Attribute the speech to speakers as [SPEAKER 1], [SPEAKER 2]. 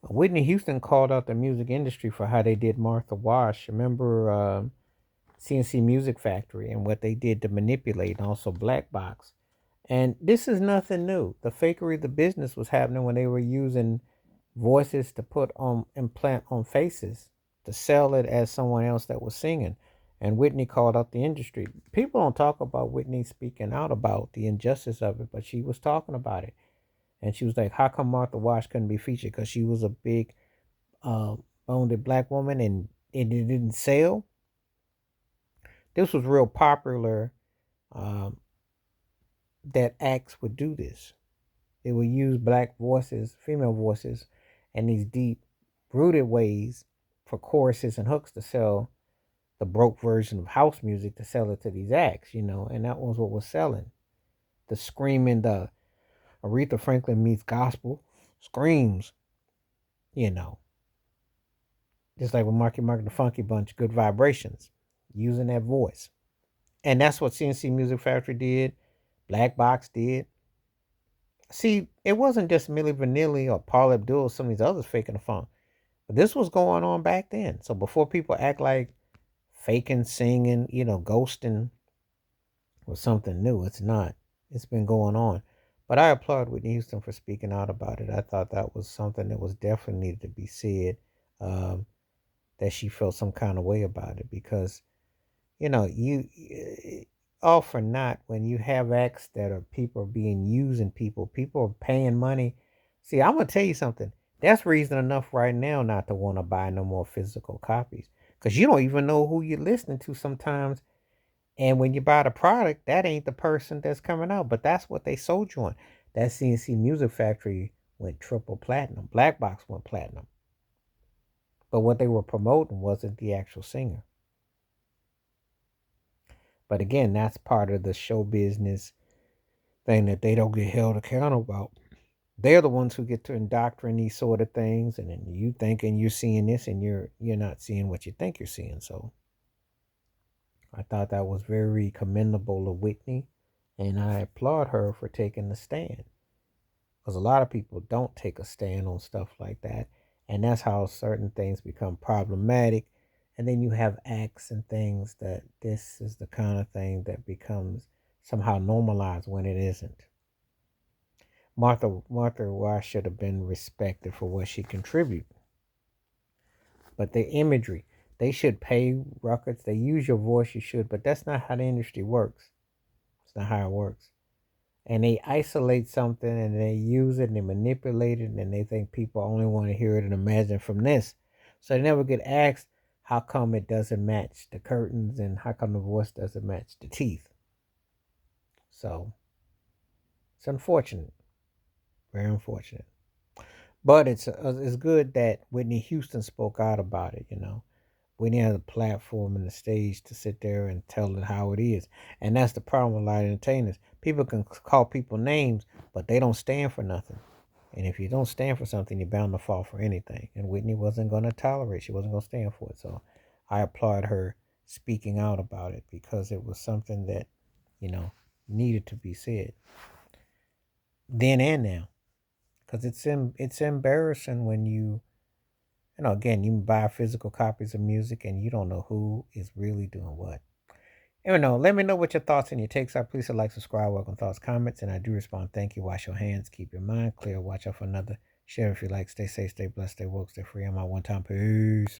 [SPEAKER 1] Whitney Houston called out the music industry for how they did Martha Wash. Remember CNC Music Factory and what they did to manipulate, and also Black Box. And this is nothing new. The fakery of the business was happening when they were using voices to put on implant on faces to sell it as someone else that was singing. And Whitney called out the industry. People don't talk about Whitney speaking out about the injustice of it, but she was talking about it. And she was like, how come Martha Wash couldn't be featured? Because she was a big uh, boned black woman and it didn't sell. This was real popular um, that acts would do this. They would use black voices, female voices, and these deep, rooted ways for choruses and hooks to sell the broke version of house music to sell it to these acts, and that was what was selling. The screaming, the Aretha Franklin meets gospel screams, you know, just like with Marky Mark and the Funky Bunch, good vibrations, using that voice. And that's what CNC Music Factory did, Black Box did. See, it wasn't just Milli Vanilli or Paul Abdul, some of these others faking the funk. But this was going on back then. So before people act like faking, singing, ghosting was something new, it's not. It's been going on. But I applaud Whitney Houston for speaking out about it. I thought that was something that was definitely needed to be said. Um, that she felt some kind of way about it because you all for not when you have acts that are people being using people are paying money. See, I'm gonna tell you something. That's reason enough right now not to want to buy no more physical copies because you don't even know who you're listening to sometimes. And when you buy the product, that ain't the person that's coming out, but that's what they sold you on. That CNC Music Factory went triple platinum. Black Box went platinum, but what they were promoting wasn't the actual singer. But again, that's part of the show business thing that they don't get held accountable about. They're the ones who get to indoctrinate these sort of things, and then you thinking you're seeing this, and you're not seeing what you think you're seeing. So I thought that was very commendable of Whitney, and I applaud her for taking the stand. Because a lot of people don't take a stand on stuff like that, and that's how certain things become problematic. And then you have acts and things that this is the kind of thing that becomes somehow normalized when it isn't. Martha Wash should have been respected for what she contributed, but the imagery, they should pay records. They use your voice, you should, but that's not how the industry works. It's not how it works. And they isolate something and they use it and they manipulate it and they think people only want to hear it and imagine from this. So they never get asked how come it doesn't match the curtains and how come the voice doesn't match the teeth. So it's unfortunate, very unfortunate. But it's good that Whitney Houston spoke out about it. Whitney has a platform and a stage to sit there and tell it how it is. And that's the problem with a lot of entertainers. People can call people names, but they don't stand for nothing. And if you don't stand for something, you're bound to fall for anything. And Whitney wasn't going to tolerate. She wasn't going to stand for it. So I applaud her speaking out about it because it was something that, you know, needed to be said then and now. Because it's embarrassing when again, you buy physical copies of music and you don't know who is really doing what. Let me know what your thoughts and your takes are. Please like, subscribe, welcome thoughts, comments, and I do respond. Thank you. Wash your hands, keep your mind clear, watch out for another. Share if you like. Stay safe, stay blessed, stay woke, stay free. I'm out one time. Peace.